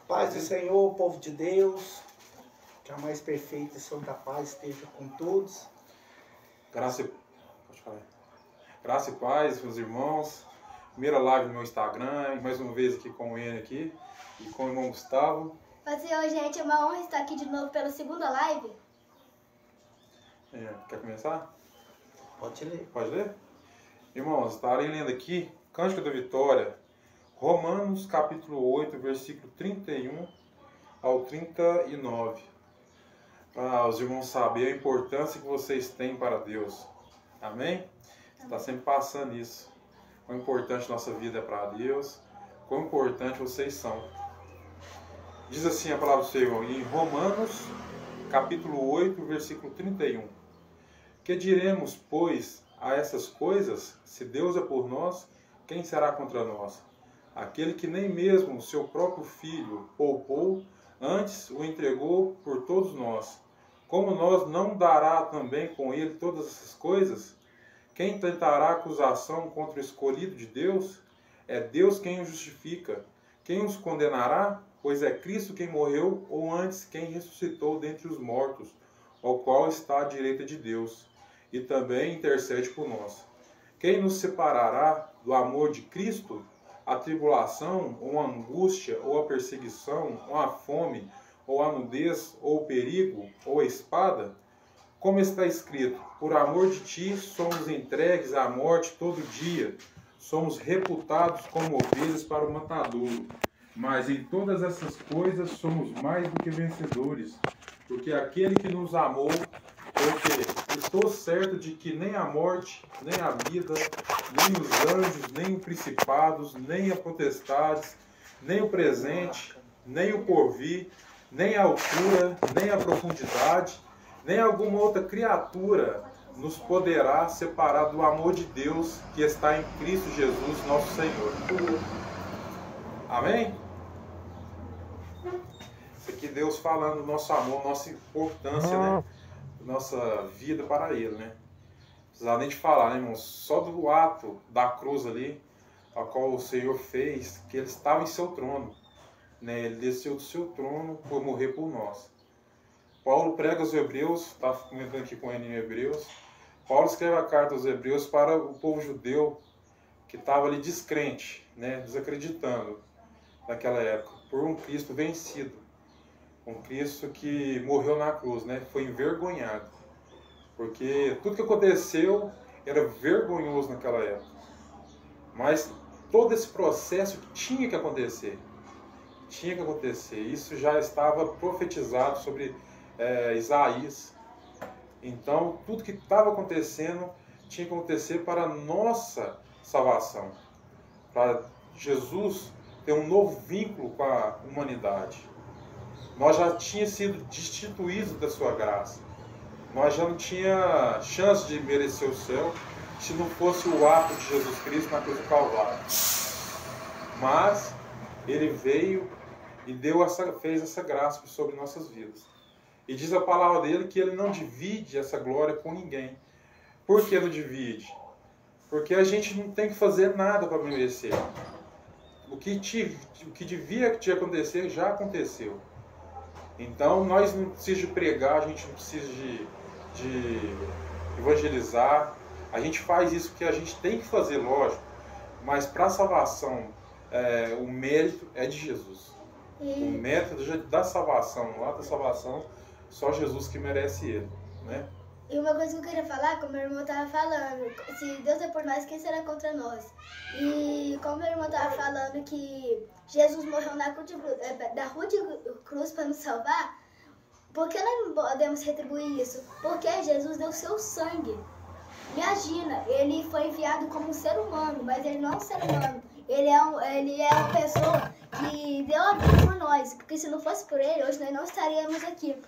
Paz do Senhor, povo de Deus, que a mais perfeita e santa paz esteja com todos. Graça e paz, meus irmãos. Primeira live no meu Instagram, mais uma vez aqui com o Enio aqui e com o irmão Gustavo. Senhor, gente, é uma honra estar aqui de novo pela segunda live. Quer começar? Pode ler. Pode ler? Irmãos, estarei lendo aqui Cântico da Vitória, Romanos capítulo 8, versículo 31 ao 39. Para os irmãos saberem a importância que vocês têm para Deus. Amém? Você está sempre passando isso. Quão importante nossa vida é para Deus, quão importante vocês são. Diz assim a palavra do Senhor em Romanos capítulo 8, versículo 31. Que diremos, pois, a essas coisas? Se Deus é por nós, quem será contra nós? Aquele que nem mesmo o seu próprio filho poupou, antes o entregou por todos nós. Como nós não dará também com ele todas essas coisas? Quem tentará acusação contra o escolhido de Deus? É Deus quem o justifica. Quem os condenará? Pois é Cristo quem morreu, ou antes quem ressuscitou dentre os mortos, ao qual está à direita de Deus, e também intercede por nós. Quem nos separará do amor de Cristo? A tribulação, ou a angústia, ou a perseguição, ou a fome, ou a nudez, ou o perigo, ou a espada? Como está escrito, por amor de ti somos entregues à morte todo dia, somos reputados como ovelhas para o matadouro. Mas em todas essas coisas somos mais do que vencedores, porque aquele que nos amou, porque estou certo de que nem a morte, nem a vida, nem os anjos, nem os principados, nem as potestades, nem o presente, nem o porvir, nem a altura, nem a profundidade, nem alguma outra criatura nos poderá separar do amor de Deus que está em Cristo Jesus, nosso Senhor. Amém? Isso aqui Deus falando do nosso amor, nossa importância, né? Nossa vida para Ele, né? Não precisa nem de falar, né, irmãos? Só do ato da cruz ali, a qual o Senhor fez, que Ele estava em seu trono, né? Ele desceu do seu trono por morrer por nós. Paulo prega aos Hebreus, está comentando aqui com ele em Hebreus. Paulo escreve a carta aos Hebreus para o povo judeu que estava ali descrente, né? Desacreditando naquela época, por um Cristo vencido. Um Cristo que morreu na cruz, né? Foi envergonhado. Porque tudo que aconteceu era vergonhoso naquela época. Mas todo esse processo tinha que acontecer. Tinha que acontecer. Isso já estava profetizado sobre Isaías. Então, tudo que estava acontecendo tinha que acontecer para a nossa salvação. Para Jesus ter um novo vínculo com a humanidade. Nós já tínhamos sido destituídos da sua graça. Nós já não tínhamos chance de merecer o céu se não fosse o ato de Jesus Cristo na cruz do Calvário. Mas Ele veio e fez essa graça sobre nossas vidas. E diz a palavra dele que Ele não divide essa glória com ninguém. Por que não divide? Porque a gente não tem que fazer nada para merecer. O que devia te acontecer já aconteceu. Então, nós não precisamos de pregar, a gente não precisa de evangelizar. A gente faz isso porque a gente tem que fazer, lógico. Mas para a salvação, o mérito é de Jesus. O mérito da salvação, lá da salvação, só Jesus que merece ele, né? E uma coisa que eu queria falar, como meu irmão estava falando, se Deus é por nós, quem será contra nós? E como meu irmão estava falando que Jesus morreu na cruz de cruz para nos salvar, por que nós não podemos retribuir isso? Porque Jesus deu seu sangue. Imagina, ele foi enviado como um ser humano, mas ele não é um ser humano. Ele é uma pessoa que deu a vida por nós, porque se não fosse por ele, hoje nós não estaríamos aqui.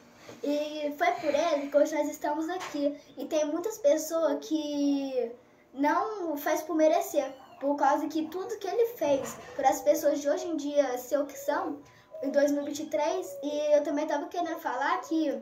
E foi por ele que hoje nós estamos aqui. E tem muitas pessoas que não faz por merecer, por causa que tudo que ele fez para as pessoas de hoje em dia ser o que são, em 2023, e eu também estava querendo falar que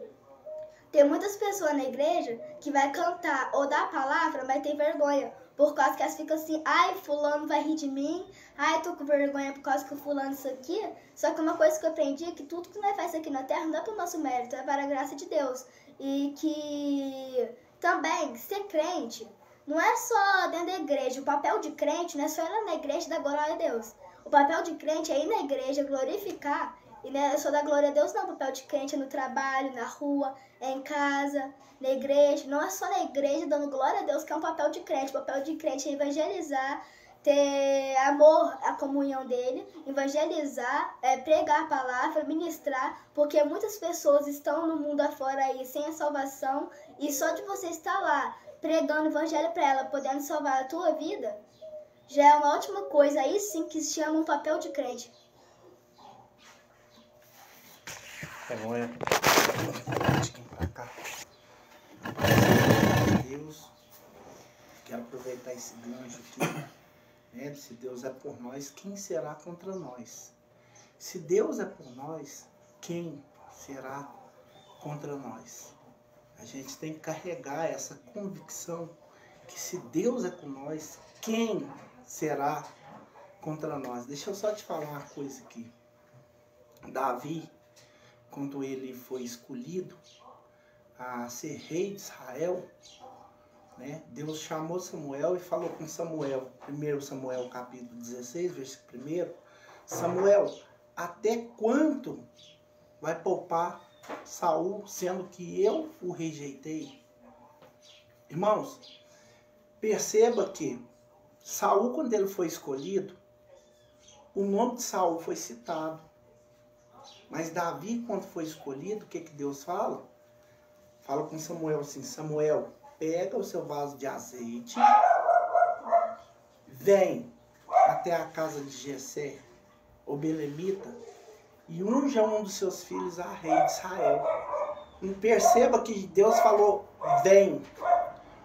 tem muitas pessoas na igreja que vai cantar ou dar a palavra, mas tem vergonha, por causa que elas ficam assim, ai, fulano vai rir de mim, ai, tô com vergonha por causa que o fulano isso aqui. Só que uma coisa que eu aprendi é que tudo que nós faz aqui na terra não é para o nosso mérito, é para a graça de Deus. E que também ser crente não é só dentro da igreja. O papel de crente não é só ir na igreja e dar glória a Deus. O papel de crente é ir na igreja, glorificar. E não é só dar glória a Deus, não. O papel de crente é no trabalho, na rua, é em casa, na igreja. Não é só na igreja dando glória a Deus que é um papel de crente. O papel de crente é evangelizar, ter amor à comunhão dele, evangelizar, pregar a palavra, ministrar, porque muitas pessoas estão no mundo afora aí sem a salvação, e só de você estar lá pregando o evangelho para ela, podendo salvar a tua vida, já é uma ótima coisa. Aí sim que se chama um papel de crente. Vergonha. Pra cá. Deus, quero aproveitar esse gancho aqui. Se Deus é por nós, quem será contra nós? Se Deus é por nós, quem será contra nós? A gente tem que carregar essa convicção que se Deus é com nós, quem será contra nós? Deixa eu só te falar uma coisa aqui. Davi, quando ele foi escolhido a ser rei de Israel, Deus chamou Samuel e falou com Samuel, 1 Samuel capítulo 16, versículo 1, Samuel, até quanto vai poupar Saul, sendo que eu o rejeitei? Irmãos, perceba que Saul, quando ele foi escolhido, o nome de Saul foi citado. Mas Davi, quando foi escolhido, o que Deus fala? Fala com Samuel assim, Samuel, pega o seu vaso de azeite, vem até a casa de Jessé, o belemita, e unja um dos seus filhos a rei de Israel. E perceba que Deus falou, vem.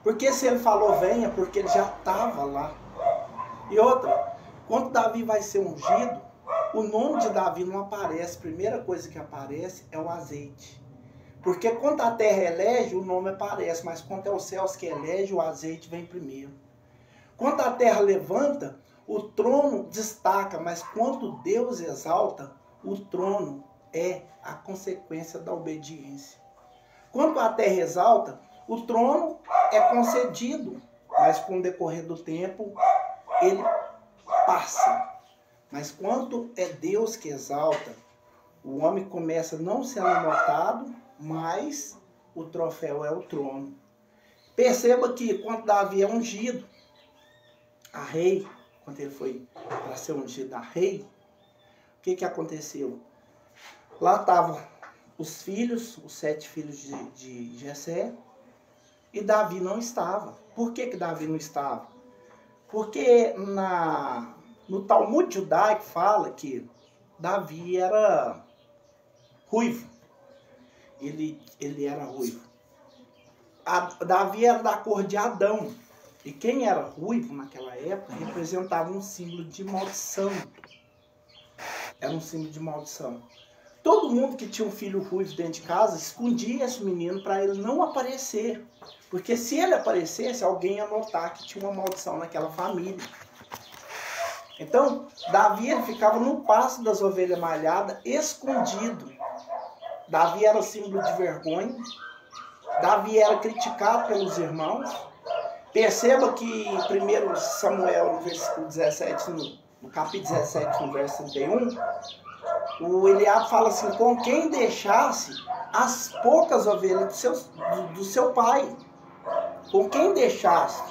Porque se ele falou vem, é porque ele já estava lá. E outra, quando Davi vai ser ungido, o nome de Davi não aparece. A primeira coisa que aparece é o azeite. Porque quando a terra elege, o nome aparece, mas quando é os céus que elege, o azeite vem primeiro. Quando a terra levanta, o trono destaca, mas quando Deus exalta, o trono é a consequência da obediência. Quando a terra exalta, o trono é concedido, mas com o decorrer do tempo, ele passa. Mas quando é Deus que exalta, o homem começa não sendo notado, mas o troféu é o trono. Perceba que quando Davi é ungido a rei, quando ele foi para ser ungido a rei, o que aconteceu? Lá estavam os filhos, os 7 filhos de Jessé, e Davi não estava. Por que Davi não estava? Porque no Talmud judaico fala que Davi era ruivo. Ele era ruivo. Davi era da cor de Adão. E quem era ruivo naquela época representava um símbolo de maldição. Era um símbolo de maldição. Todo mundo que tinha um filho ruivo dentro de casa escondia esse menino para ele não aparecer. Porque se ele aparecesse, alguém ia notar que tinha uma maldição naquela família. Então, Davi ele ficava no pasto das ovelhas malhadas, escondido. Davi era símbolo de vergonha. Davi era criticado pelos irmãos. Perceba que em 1 Samuel, no versículo 17, no capítulo 17, no verso 31, o Eliabe fala assim, com quem deixasse as poucas ovelhas do seu pai. Com quem deixasse,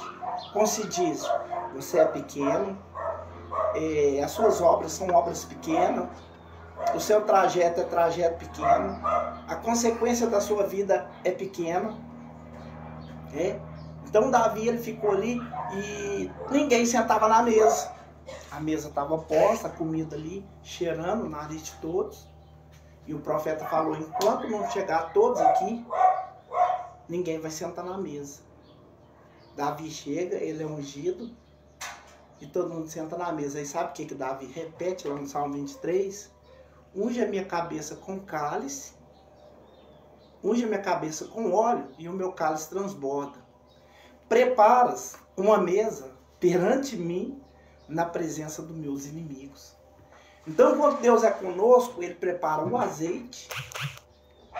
como se diz, você é pequeno, as suas obras são obras pequenas, o seu trajeto é trajeto pequeno, a consequência da sua vida é pequena. Então Davi ele ficou ali e ninguém sentava na mesa. A mesa estava posta, a comida ali, cheirando o nariz de todos. E o profeta falou, enquanto não chegar todos aqui, ninguém vai sentar na mesa. Davi chega, ele é ungido, e todo mundo senta na mesa. Aí sabe o que Davi repete lá no Salmo 23? Unge a minha cabeça com cálice, unge a minha cabeça com óleo, e o meu cálice transborda. Preparas uma mesa perante mim na presença dos meus inimigos. Então, quando Deus é conosco, Ele prepara o azeite,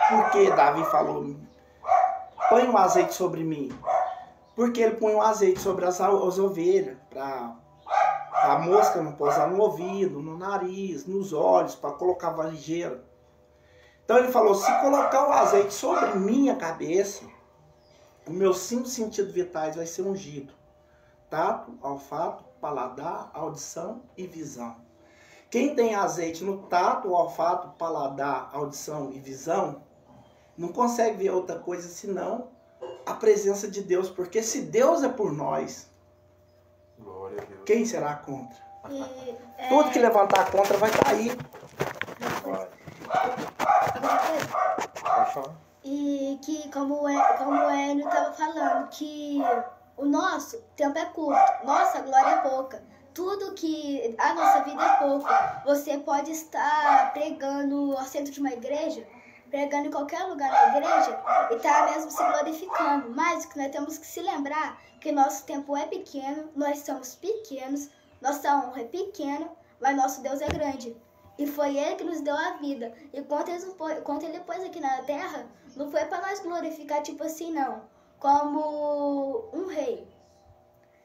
porque Davi falou, põe o azeite sobre mim, porque Ele põe o azeite sobre as ovelhas, para a mosca não pousar no ouvido, no nariz, nos olhos, para colocar valigheira. Então Ele falou, se colocar o azeite sobre minha cabeça, os meus 5 sentidos vitais vai ser ungido. Tato, olfato, paladar, audição e visão. Quem tem azeite no tato, olfato, paladar, audição e visão, não consegue ver outra coisa senão a presença de Deus. Porque se Deus é por nós, Glória a Deus. Quem será contra? Tudo que levantar contra vai cair. Vai. Pode falar. E que, como o Enio estava falando, que o nosso tempo é curto, nossa glória é pouca. Tudo que a nossa vida é pouco. Você pode estar pregando ao centro de uma igreja, pregando em qualquer lugar na igreja e estar mesmo se glorificando. Mas que nós temos que se lembrar que nosso tempo é pequeno, nós somos pequenos, nossa honra é pequena, mas nosso Deus é grande. E foi Ele que nos deu a vida. E quando Ele pôs aqui na terra, não foi para nós glorificar tipo assim, não. Como um rei.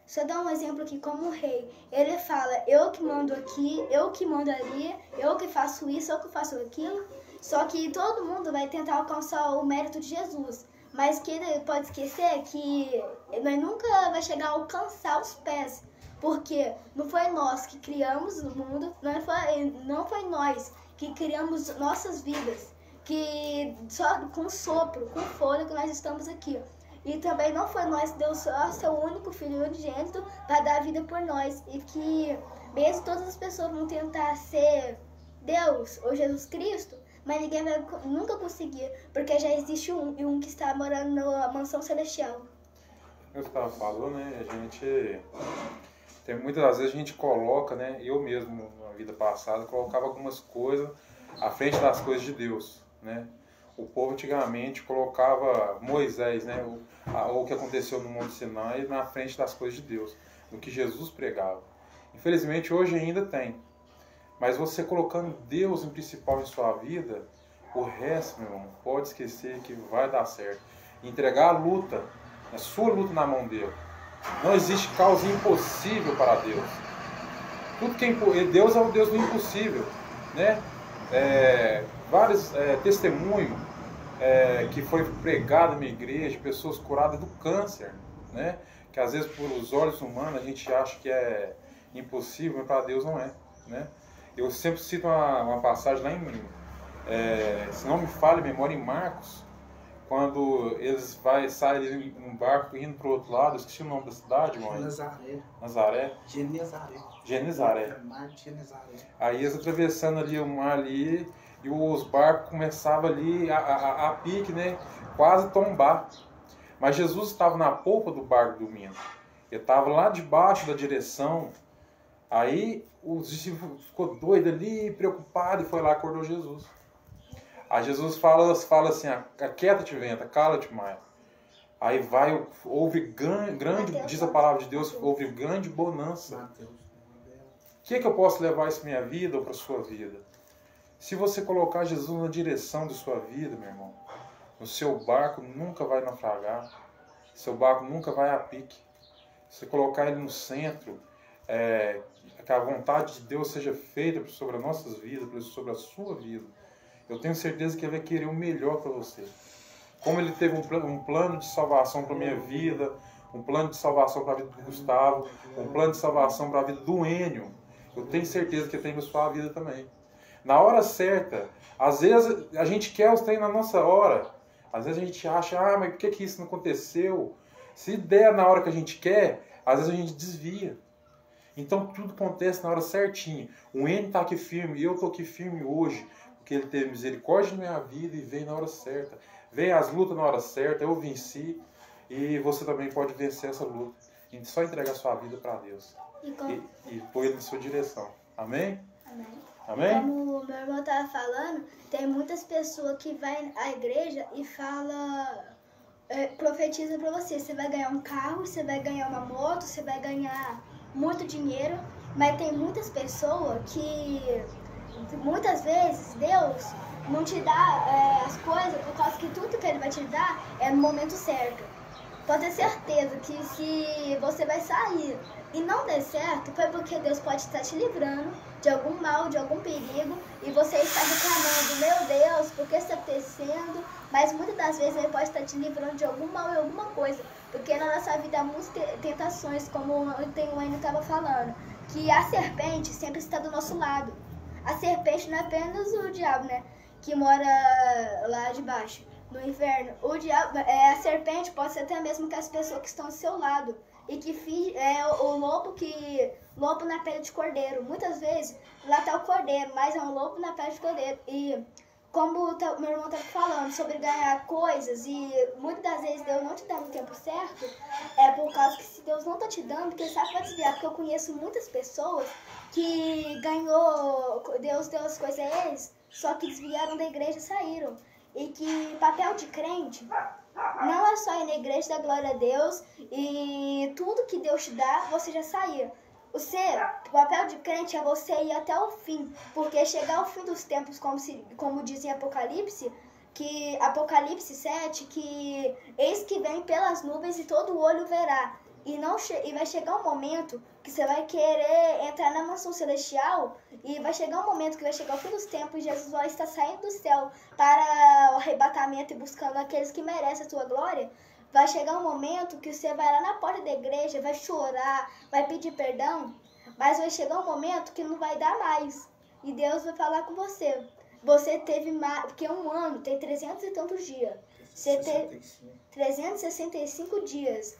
Só dar um exemplo aqui, como um rei. Ele fala, eu que mando aqui, eu que mando ali, eu que faço isso, eu que faço aquilo. Só que todo mundo vai tentar alcançar o mérito de Jesus. Mas que ele pode esquecer que nós nunca vai chegar a alcançar os pés. Porque não foi nós que criamos o mundo, não foi nós que criamos nossas vidas. Que só com sopro, com fôlego nós estamos aqui. E também não foi nós que deu só seu único filho unigênito para dar a vida por nós. E que mesmo todas as pessoas vão tentar ser Deus ou Jesus Cristo, mas ninguém vai nunca conseguir, porque já existe um que está morando na mansão celestial. Eu estava falando, né? Muitas das vezes a gente coloca, né? Eu mesmo, na vida passada, colocava algumas coisas à frente das coisas de Deus, né? O povo antigamente colocava Moisés, né? O que aconteceu no Monte Sinai na frente das coisas de Deus, no que Jesus pregava. Infelizmente hoje ainda tem. Mas você colocando Deus em principal em sua vida, o resto, meu irmão, pode esquecer que vai dar certo. Entregar a luta, a sua luta na mão dele. Não existe causa impossível para Deus. Tudo que Deus é o Deus do impossível, né? Vários testemunhos que foi pregado na minha igreja, pessoas curadas do câncer, né? Que às vezes por os olhos humanos a gente acha que é impossível, mas para Deus não é, né? Eu sempre cito uma passagem lá se não me falha a memória, em Marcos, quando eles saem num barco indo para o outro lado, eu esqueci o nome da cidade, mãe. Nazaré. Genezaré. Aí eles atravessando ali o mar ali, e os barcos começavam ali a pique, né? Quase tombar. Mas Jesus estava na polpa do barco dormindo. Ele estava lá debaixo da direção. Aí os discípulos ficou doido ali, preocupado, e foi lá e acordou Jesus. Aí Jesus fala assim, aquieta-te vento, cala-te mais. Aí houve grande, diz a palavra de Deus, houve grande bonança. O que eu posso levar isso para minha vida ou para a sua vida? Se você colocar Jesus na direção de sua vida, meu irmão, o seu barco nunca vai naufragar, seu barco nunca vai a pique. Se você colocar ele no centro, que a vontade de Deus seja feita sobre as nossas vidas, sobre a sua vida, eu tenho certeza que Ele vai querer o melhor para você. Como Ele teve um plano de salvação para a minha vida, um plano de salvação para a vida do Gustavo, um plano de salvação para a vida do Enio, eu tenho certeza que Ele tem para a sua vida também. Na hora certa, às vezes a gente quer os treinos na nossa hora, às vezes a gente acha, mas por que isso não aconteceu? Se der na hora que a gente quer, às vezes a gente desvia. Então tudo acontece na hora certinha. O Enio está aqui firme, eu estou aqui firme hoje, porque Ele teve misericórdia na minha vida e veio na hora certa. Veio as lutas na hora certa, eu venci, e você também pode vencer essa luta. E só entregar sua vida para Deus. E pôr Ele em sua direção. Amém? Amém. Amém? Como o meu irmão estava falando, tem muitas pessoas que vão à igreja e falam profetiza pra você. Você vai ganhar um carro, você vai ganhar uma moto, você vai ganhar muito dinheiro. Mas tem muitas pessoas que, muitas vezes, Deus não te dá as coisas por causa que tudo que Ele vai te dar é no momento certo. Pode ter certeza que se você vai sair e não der certo, foi porque Deus pode estar te livrando de algum mal, de algum perigo, e você está reclamando, meu Deus, por que isso está acontecendo? Mas muitas das vezes Ele pode estar te livrando de algum mal e alguma coisa, porque na nossa vida há muitas tentações, como ontem o Enio estava falando, que a serpente sempre está do nosso lado. A serpente não é apenas o diabo, né, que mora lá de baixo, no inferno. O diabo, a serpente pode ser até mesmo que as pessoas que estão ao seu lado. E que é o lobo na pele de cordeiro. Muitas vezes lá está o cordeiro, mas é um lobo na pele de cordeiro. E como meu irmão estava falando sobre ganhar coisas, e muitas das vezes Deus não te dá no tempo certo, é por causa que se Deus não está te dando, porque Ele sabe para desviar. Porque eu conheço muitas pessoas que Deus deu as coisas a eles, só que desviaram da igreja e saíram. E que papel de crente não é só ir na igreja da glória a Deus e tudo que Deus te dá, você já sair. O papel de crente é você ir até o fim, porque chegar ao fim dos tempos, como diz em Apocalipse, que Apocalipse 7, que eis que vem pelas nuvens e todo olho verá. E vai chegar um momento que você vai querer entrar na mansão celestial, e vai chegar um momento que vai chegar o fim dos tempos e Jesus vai estar saindo do céu para o arrebatamento e buscando aqueles que merecem a sua glória. Vai chegar um momento que você vai lá na porta da igreja, vai chorar, vai pedir perdão, mas vai chegar um momento que não vai dar mais. E Deus vai falar com você. Você teve mais, porque um ano tem 300 e tantos dias. Você teve 365 dias.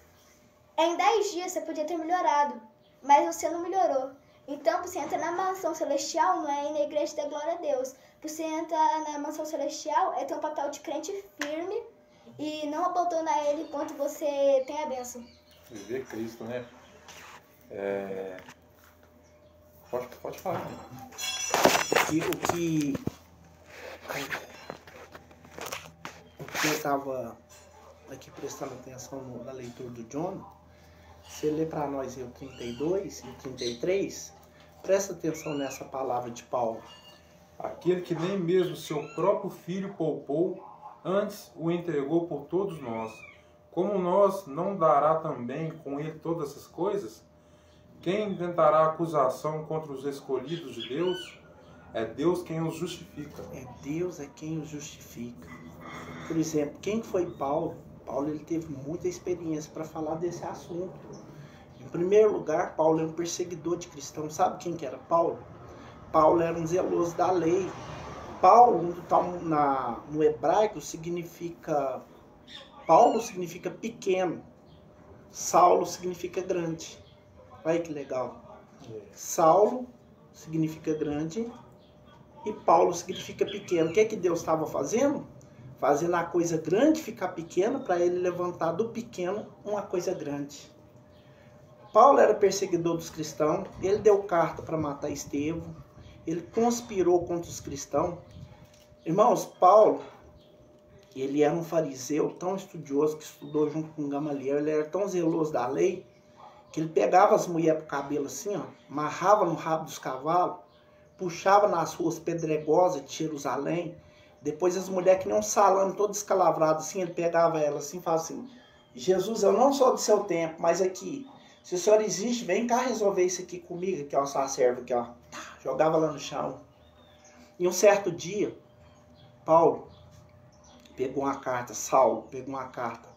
Em 10 dias você podia ter melhorado, mas você não melhorou. Então, você entra na mansão celestial, não é ir na igreja da glória a Deus. Você entra na mansão celestial, é ter um papel de crente firme e não abandonar Ele enquanto você tem a bênção. Viver Cristo, né? Pode falar. O que eu estava aqui prestando atenção na leitura do John, você lê para nós aí o 32 e o 33, presta atenção nessa palavra de Paulo. Aquele que nem mesmo seu próprio filho poupou, antes o entregou por todos nós, como nós não dará também com ele todas essas coisas? Quem intentará acusação contra os escolhidos de Deus? É Deus quem os justifica. É Deus quem os justifica. Por exemplo, quem foi Paulo? Paulo ele teve muita experiência para falar desse assunto. Em primeiro lugar, Paulo é um perseguidor de cristãos. Sabe quem que era Paulo? Paulo era um zeloso da lei. Paulo, no hebraico, significa... Paulo significa pequeno. Saulo significa grande. Olha que legal. Saulo significa grande e Paulo significa pequeno. O que é que Deus estava fazendo? Fazendo a coisa grande ficar pequena para ele levantar do pequeno uma coisa grande. Paulo era perseguidor dos cristãos, ele deu carta para matar Estevão, ele conspirou contra os cristãos. Irmãos, Paulo, ele era um fariseu tão estudioso que estudou junto com Gamaliel, ele era tão zeloso da lei, que ele pegava as mulheres pro cabelo assim, ó, amarrava no rabo dos cavalos, puxava nas ruas pedregosas de Jerusalém. Depois as mulheres que nem um salame todo escalavrado assim, ele pegava elas assim e falava assim: Jesus, eu não sou do seu tempo, mas aqui, se o senhor existe, vem cá resolver isso aqui comigo, aqui ó, sua serva aqui ó. Jogava lá no chão. E um certo dia, Paulo pegou uma carta, Saulo pegou uma carta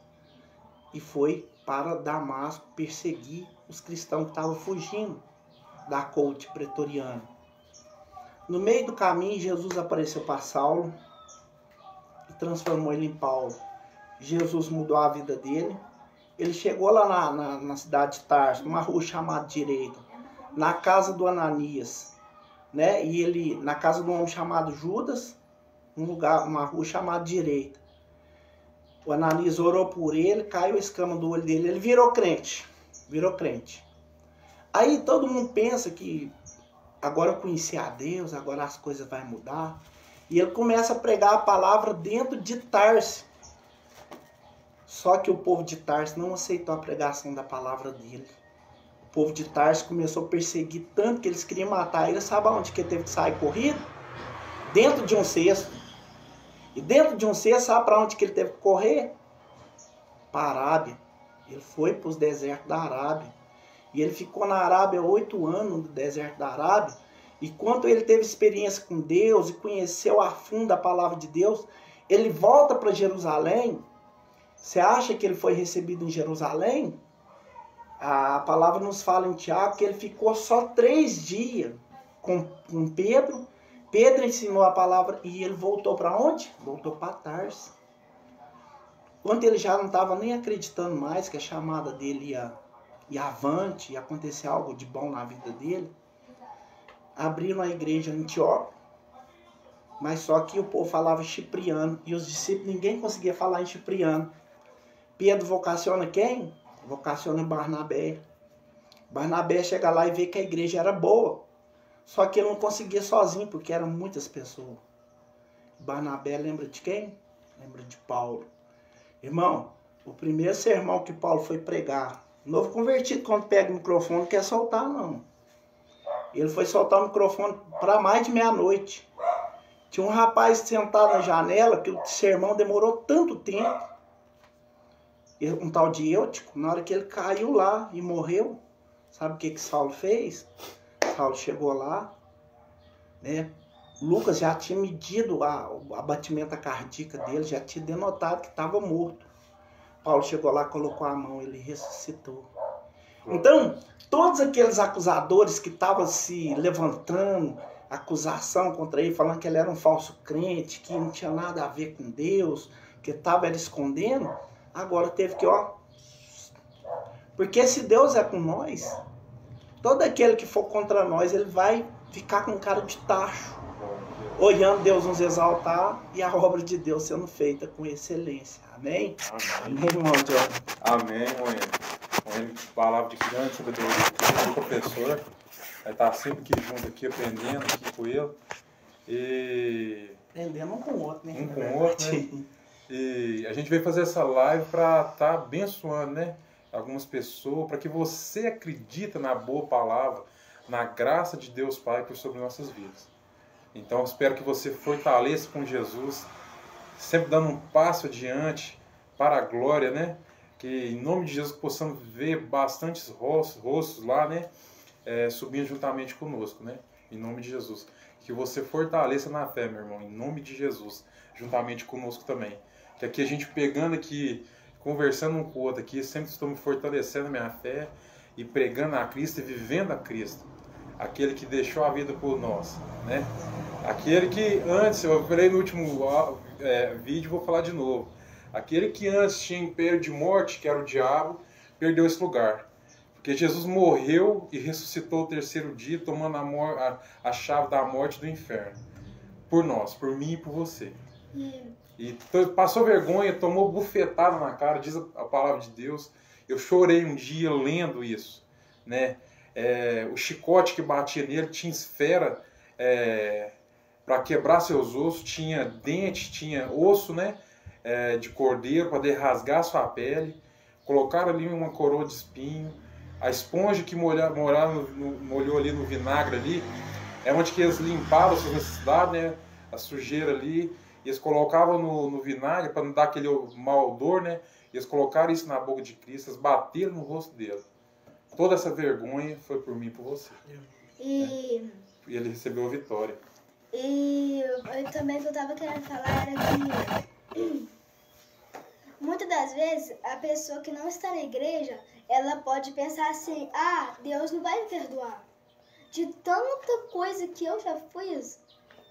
e foi para Damasco perseguir os cristãos que estavam fugindo da corte pretoriana. No meio do caminho, Jesus apareceu para Saulo e transformou ele em Paulo. Jesus mudou a vida dele. Ele chegou lá na cidade de Tarso, numa rua chamada Direita, na casa do Ananias, né? E ele, na casa de um homem chamado Judas, uma rua chamada Direita. O Ananias orou por ele, caiu a escama do olho dele, ele virou crente. Aí todo mundo pensa que agora eu conheci a Deus, agora as coisas vão mudar. E ele começa a pregar a palavra dentro de Tarso. Só que o povo de Tarso não aceitou a pregação da palavra dele. O povo de Tarso começou a perseguir tanto que eles queriam matar ele. Sabe aonde que ele teve que sair corrido? Dentro de um cesto. E dentro de um cesto, sabe para onde que ele teve que correr? Para a Arábia. Ele foi para os desertos da Arábia. E ele ficou na Arábia 8 anos, no deserto da Arábia. E quando ele teve experiência com Deus e conheceu a fundo a palavra de Deus, ele volta para Jerusalém. Você acha que ele foi recebido em Jerusalém? A palavra nos fala em Tiago que ele ficou só 3 dias com Pedro. Pedro ensinou a palavra e ele voltou para onde? Voltou para Tarso. Quando ele já não estava nem acreditando mais que a chamada dele ia avante, ia acontecer algo de bom na vida dele, abriram a igreja em Antioquia, mas só que o povo falava cipriano e os discípulos, ninguém conseguia falar em cipriano. Pedro vocaciona quem? Vocaciona Barnabé. Barnabé chega lá e vê que a igreja era boa, só que ele não conseguia sozinho, porque eram muitas pessoas. Barnabé lembra de quem? Lembra de Paulo. Irmão, o primeiro sermão que Paulo foi pregar, novo convertido, quando pega o microfone, não quer soltar, não. Ele foi soltar o microfone para mais de meia-noite. Tinha um rapaz sentado na janela, que o sermão demorou tanto tempo. Um tal de Eutico, na hora que ele caiu lá e morreu, sabe o que Saulo fez? Saulo chegou lá, né? Lucas já tinha medido a batimento cardíaca dele, já tinha denotado que estava morto. Paulo chegou lá, colocou a mão, ele ressuscitou. Então, todos aqueles acusadores que estavam se levantando, acusação contra ele, falando que ele era um falso crente, que não tinha nada a ver com Deus, que estava escondendo, agora teve que, porque se Deus é com nós, todo aquele que for contra nós, ele vai ficar com cara de tacho, olhando Deus nos exaltar e a obra de Deus sendo feita com excelência. Amém? Amém, irmão Jordan. Amém, Moene. Palavra de grande sabedoria do professor. Vai estar sempre aqui junto, aqui, aprendendo aqui com ele. E... aprendendo um com o outro, né? Um com o outro, né? E a gente veio fazer essa live para estar abençoando, né? Algumas pessoas, para que você acredita na boa palavra, na graça de Deus Pai por sobre nossas vidas. Então, espero que você fortaleça com Jesus, sempre dando um passo adiante para a glória, né? Que em nome de Jesus possamos ver bastantes rostos lá, né? Subindo juntamente conosco, né? Em nome de Jesus. Que você fortaleça na fé, meu irmão, em nome de Jesus, juntamente conosco também. Que aqui a gente pegando aqui, conversando um com o outro aqui, sempre estou me fortalecendo a minha fé e pregando a Cristo e vivendo a Cristo. Aquele que deixou a vida por nós, né? Aquele que antes, eu falei no último vídeo, vou falar de novo. Aquele que antes tinha império de morte, que era o diabo, perdeu esse lugar. Porque Jesus morreu e ressuscitou o 3º dia, tomando a chave da morte e do inferno. Por nós, por mim e por você. E passou vergonha, tomou bufetada na cara, diz a palavra de Deus. Eu chorei um dia lendo isso, né? O chicote que batia nele tinha esfera para quebrar seus ossos, tinha dente, tinha osso, né? De cordeiro para rasgar sua pele. Colocaram ali uma coroa de espinho. A esponja que molhou ali no vinagre ali, é onde que eles limpavam as suas necessidades, né? A sujeira ali. E eles colocavam no vinagre para não dar aquele mau odor, né? E eles colocaram isso na boca de Cristo, eles bateram no rosto dele. Toda essa vergonha foi por mim e por você. E ele recebeu a vitória. E eu também que eu estava querendo falar era que muitas das vezes a pessoa que não está na igreja, ela pode pensar assim, Deus não vai me perdoar de tanta coisa que eu já fiz,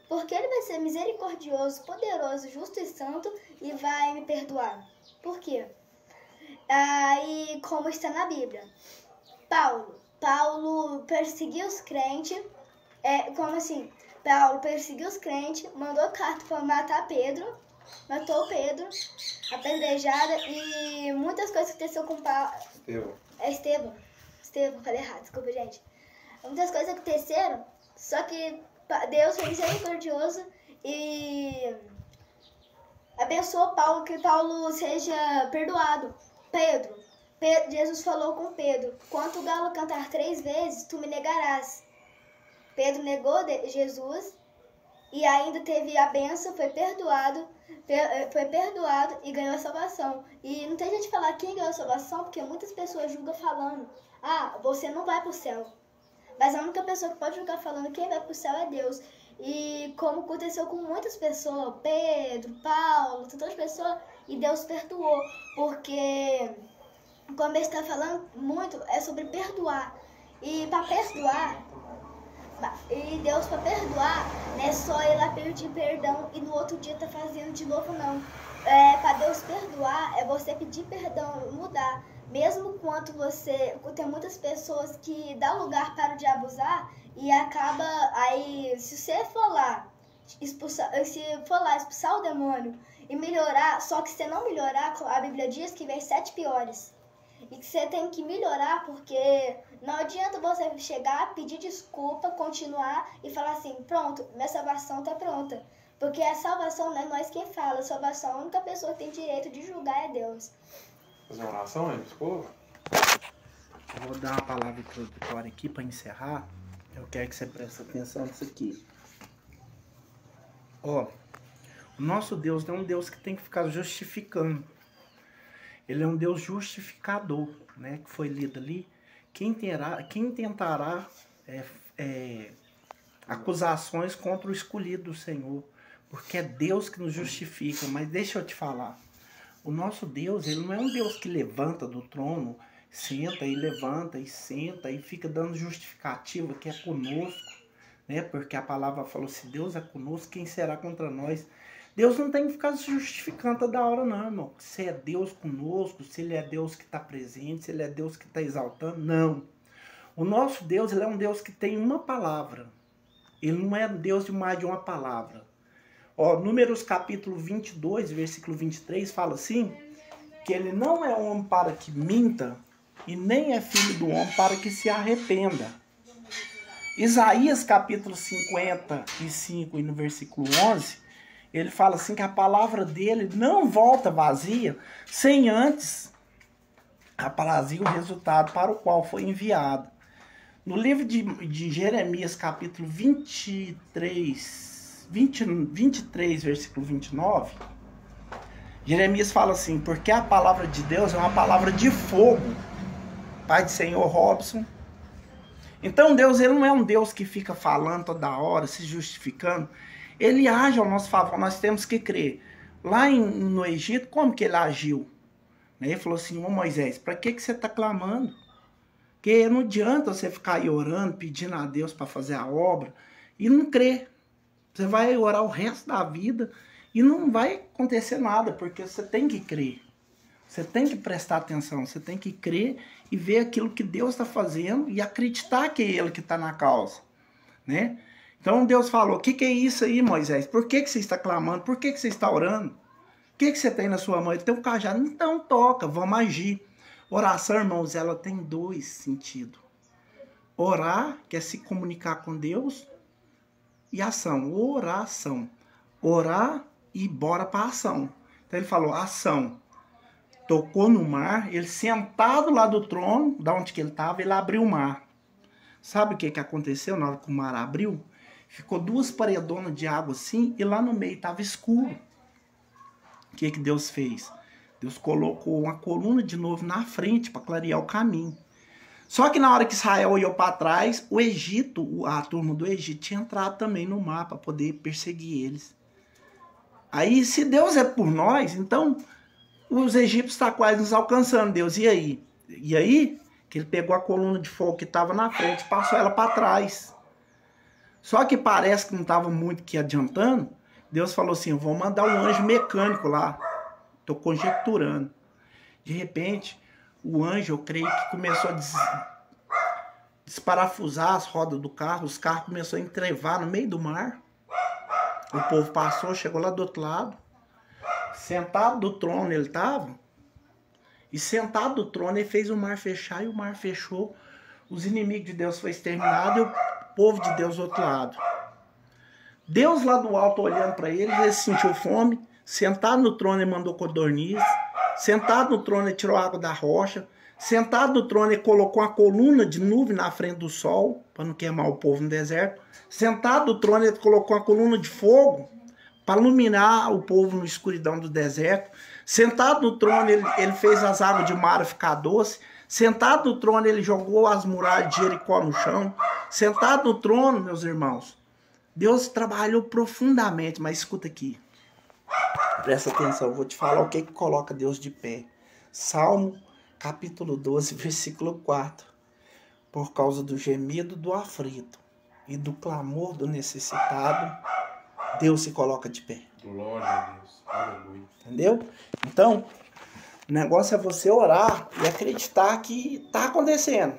porque Ele vai ser misericordioso, poderoso, justo e santo e vai me perdoar. Por quê? E como está na Bíblia, Paulo perseguiu os crentes, como assim? Paulo perseguiu os crentes, mandou carta para matar Pedro, matou Pedro, apedrejada e muitas coisas aconteceram com Paulo. Estevão, falei errado, desculpa, gente. Muitas coisas aconteceram, só que Deus foi misericordioso e abençoa Paulo, que Paulo seja perdoado. Pedro, Jesus falou com Pedro, quando o galo cantar 3 vezes, tu me negarás. Pedro negou Jesus e ainda teve a bênção, foi perdoado e ganhou a salvação. E não tem gente que falar quem ganhou a salvação, porque muitas pessoas julgam falando, você não vai para o céu. Mas a única pessoa que pode julgar falando quem vai para o céu é Deus. E como aconteceu com muitas pessoas, Pedro, Paulo, tantas pessoas, e Deus perdoou. Porque, como ele está falando muito, é sobre perdoar. E para perdoar, Deus para perdoar, não é só ir lá pedir perdão e no outro dia tá fazendo de novo, não. Para Deus perdoar, é você pedir perdão, mudar. Mesmo quando tem muitas pessoas que dá lugar para o diabo usar e acaba, aí se você for lá expulsar o demônio e melhorar, só que se você não melhorar, a Bíblia diz que vem 7 piores. E que você tem que melhorar, porque não adianta você chegar, pedir desculpa, continuar e falar assim, pronto, minha salvação tá pronta. Porque a salvação não é nós quem fala, a salvação, a única pessoa que tem direito de julgar é Deus. Fazer uma oração, hein, esposa? Eu vou dar uma palavra introdutória aqui para encerrar. Eu quero que você preste atenção nisso aqui. O nosso Deus não é um Deus que tem que ficar justificando. Ele é um Deus justificador, né? Que foi lido ali. Quem tentará acusações contra o escolhido do Senhor, porque é Deus que nos justifica. Mas deixa eu te falar, o nosso Deus, ele não é um Deus que levanta do trono, senta e levanta e senta e fica dando justificativa que é conosco, né? Porque a palavra falou, se Deus é conosco, quem será contra nós? Deus não tem que ficar se justificando toda hora, não, irmão. Se é Deus conosco, se Ele é Deus que está presente, se Ele é Deus que está exaltando, não. O nosso Deus, Ele é um Deus que tem uma palavra. Ele não é Deus de mais de uma palavra. Números capítulo 22, versículo 23, fala assim, que Ele não é homem para que minta, e nem é filho do homem para que se arrependa. Isaías capítulo 55, e no versículo 11, ele fala assim que a palavra dele não volta vazia, sem antes aprazir o resultado para o qual foi enviado. No livro de Jeremias, capítulo 23, versículo 29, Jeremias fala assim, porque a palavra de Deus é uma palavra de fogo. Pai do Senhor Robson. Então Deus, ele não é um Deus que fica falando toda hora, se justificando. Ele age ao nosso favor, nós temos que crer. Lá no Egito, como que ele agiu? Ele falou assim, Moisés, para que você está clamando? Porque não adianta você ficar aí orando, pedindo a Deus para fazer a obra e não crer. Você vai orar o resto da vida e não vai acontecer nada, porque você tem que crer. Você tem que prestar atenção, você tem que crer e ver aquilo que Deus está fazendo e acreditar que é Ele que está na causa, né? Então Deus falou, o que é isso aí, Moisés? Por que você está clamando? Por que você está orando? O que você tem na sua mão? Ele tem um cajado. Então toca, vamos agir. Oração, irmãos, ela tem 2 sentidos. Orar, que é se comunicar com Deus, e ação, oração. Orar e bora para ação. Então ele falou, ação. Tocou no mar, ele sentado lá do trono, da onde que ele estava, ele abriu o mar. Sabe o que aconteceu na hora que o mar abriu? Ficou 2 paredonas de água assim, e lá no meio estava escuro. O que Deus fez? Deus colocou uma coluna de novo na frente para clarear o caminho. Só que na hora que Israel olhou para trás, o Egito, a turma do Egito, tinha entrado também no mar para poder perseguir eles. Aí, se Deus é por nós, então os egípcios estão quase nos alcançando, Deus. E aí? E aí, que ele pegou a coluna de fogo que estava na frente e passou ela para trás. Só que parece que não estava muito que adiantando. Deus falou assim, eu vou mandar um anjo mecânico lá. Estou conjecturando. De repente, o anjo, eu creio que começou a desparafusar as rodas do carro. Os carros começaram a entrevar no meio do mar. O povo passou, chegou lá do outro lado. Sentado do trono ele estava. E sentado do trono ele fez o mar fechar e o mar fechou. Os inimigos de Deus foram exterminados e o povo de Deus do outro lado. Deus lá do alto olhando para ele, ele sentiu fome, Sentado no trono ele mandou codorniz. Sentado no trono ele tirou água da rocha. Sentado no trono ele colocou uma coluna de nuvem na frente do sol, para não queimar o povo no deserto. Sentado no trono ele colocou uma coluna de fogo, para iluminar o povo na escuridão do deserto. Sentado no trono ele fez as águas de mar ficar doce. Sentado no trono ele jogou as muralhas de Jericó no chão. Sentado no trono, meus irmãos, Deus trabalhou profundamente, mas escuta aqui. Presta atenção, eu vou te falar o que coloca Deus de pé. Salmo, capítulo 12, versículo 4. Por causa do gemido do aflito e do clamor do necessitado, Deus se coloca de pé. Glória a Deus. Aleluia. Entendeu? Então, o negócio é você orar e acreditar que está acontecendo.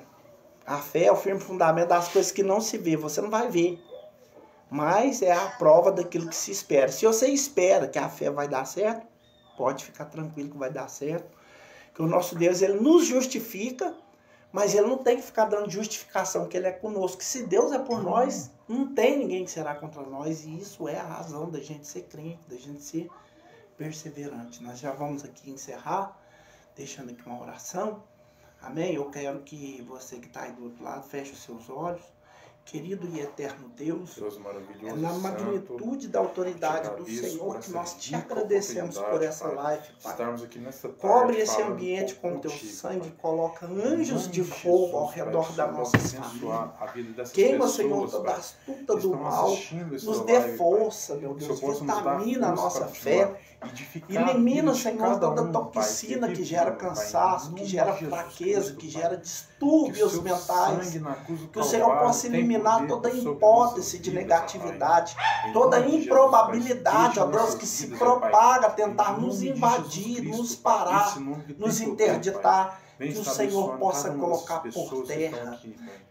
A fé é o firme fundamento das coisas que não se vê. Você não vai ver. Mas é a prova daquilo que se espera. Se você espera que a fé vai dar certo, pode ficar tranquilo que vai dar certo. Que o nosso Deus, ele nos justifica, mas ele não tem que ficar dando justificação que ele é conosco. Que se Deus é por nós, não tem ninguém que será contra nós. E isso é a razão da gente ser crente, da gente ser perseverante. Nós já vamos aqui encerrar, deixando aqui uma oração. Amém? Eu quero que você que está aí do outro lado, feche os seus olhos. Querido e eterno Deus, é na magnitude da autoridade do Senhor que nós te agradecemos por essa live, Pai. Cobre esse ambiente com teu sangue, coloca anjos de fogo ao redor da nossa família. Queima, Senhor, toda a astuta do mal, nos dê força, meu Deus, vitamina a nossa fé. Elimina, Senhor, toda toxina que gera cansaço, que gera fraqueza, que gera distúrbios mentais. Que o Senhor possa eliminar toda hipótese de negatividade, toda improbabilidade, ó Deus, que se propaga a tentar nos invadir, nos parar, nos interditar. Que o Senhor possa colocar por terra,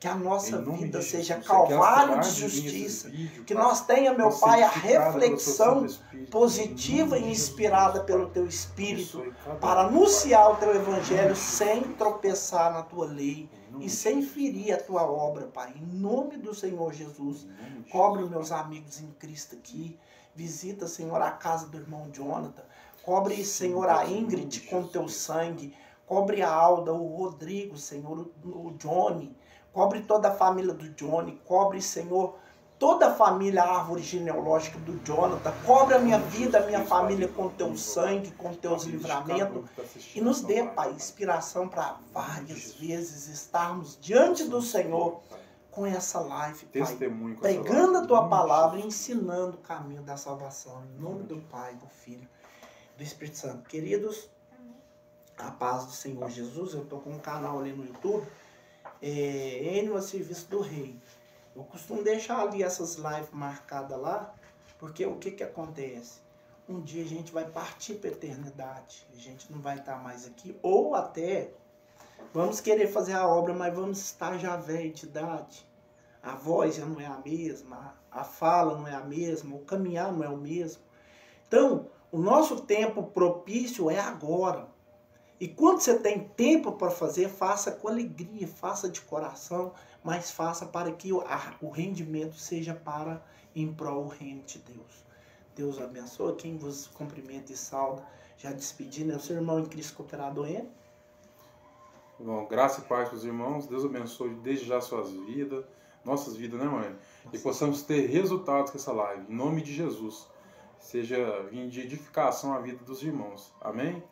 que a nossa vida seja calvário de justiça, que nós tenha, meu Pai, a reflexão positiva e inspirada pelo Teu Espírito para anunciar o Teu Evangelho sem tropeçar na Tua lei e sem ferir a Tua obra, Pai. Em nome do Senhor Jesus, cobre os meus amigos em Cristo aqui, visita, Senhor, a casa do irmão Jonathan, cobre, Senhor, a Ingrid com Teu sangue, cobre a Alda, o Rodrigo, Senhor, o Johnny. Cobre toda a família do Johnny. Cobre, Senhor, toda a família, a árvore genealógica do Jonathan. Cobre a minha vida, a minha família com teu sangue, com teus livramentos. E nos dê, Pai, inspiração para várias vezes estarmos diante do Senhor com essa live, Pai. Pregando a tua palavra e ensinando o caminho da salvação. Em nome do Pai, do Filho e do Espírito Santo. Queridos, a paz do Senhor Jesus, eu estou com um canal ali no YouTube, Enio a Serviço do Rei. Eu costumo deixar ali essas lives marcadas lá, porque o que acontece? Um dia a gente vai partir para a eternidade, a gente não vai estar mais aqui, ou até vamos querer fazer a obra, mas vamos estar já velho de idade. A voz já não é a mesma, a fala não é a mesma, o caminhar não é o mesmo. Então, o nosso tempo propício é agora. E quando você tem tempo para fazer, faça com alegria, faça de coração, mas faça para que o rendimento seja para em prol do reino de Deus. Deus abençoe. Quem vos cumprimenta e sauda, já despedindo, é o seu irmão em Cristo Cooperador N. Bom, graça e paz para os irmãos. Deus abençoe desde já suas vidas, nossas vidas, né, mãe? E possamos ter resultados com essa live. Em nome de Jesus. Seja vindo de edificação à vida dos irmãos. Amém?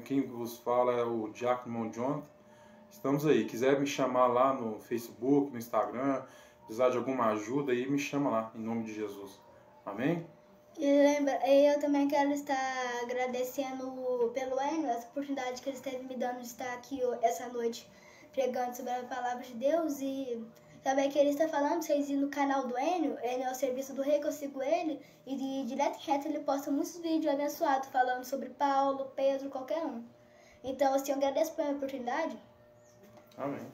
Quem vos fala é o Diácono Irmão Jonathan. Estamos aí. Quiser me chamar lá no Facebook, no Instagram, precisar de alguma ajuda aí, me chama lá, em nome de Jesus. Amém? E eu também quero estar agradecendo pelo Enio, essa oportunidade que ele esteve me dando de estar aqui essa noite pregando sobre a palavra de Deus. E também que ele está falando, vocês ir no canal do Enio é o Serviço do Rei, que eu sigo ele, e direto e reto ele posta muitos vídeos abençoados falando sobre Paulo, Pedro, qualquer um. Então, assim, eu agradeço pela oportunidade. Amém.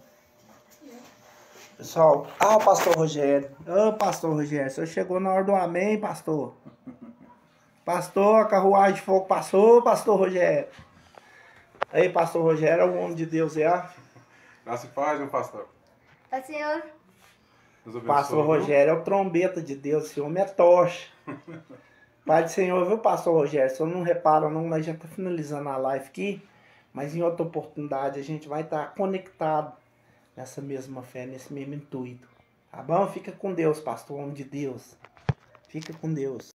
Pessoal, o pastor Rogério. Pastor Rogério, o senhor chegou na hora do amém, pastor. Pastor, a carruagem de fogo passou, pastor Rogério. Aí, pastor Rogério, é o homem de Deus, é? Graça e paz, meu pastor. Paz, Senhor. Pastor Rogério é o trombeta de Deus, esse homem é tocha. Pai do Senhor, viu, pastor Rogério? Só não repara não, nós já tá finalizando a live aqui, mas em outra oportunidade a gente vai estar conectado nessa mesma fé, nesse mesmo intuito. Tá bom? Fica com Deus, pastor, homem de Deus. Fica com Deus.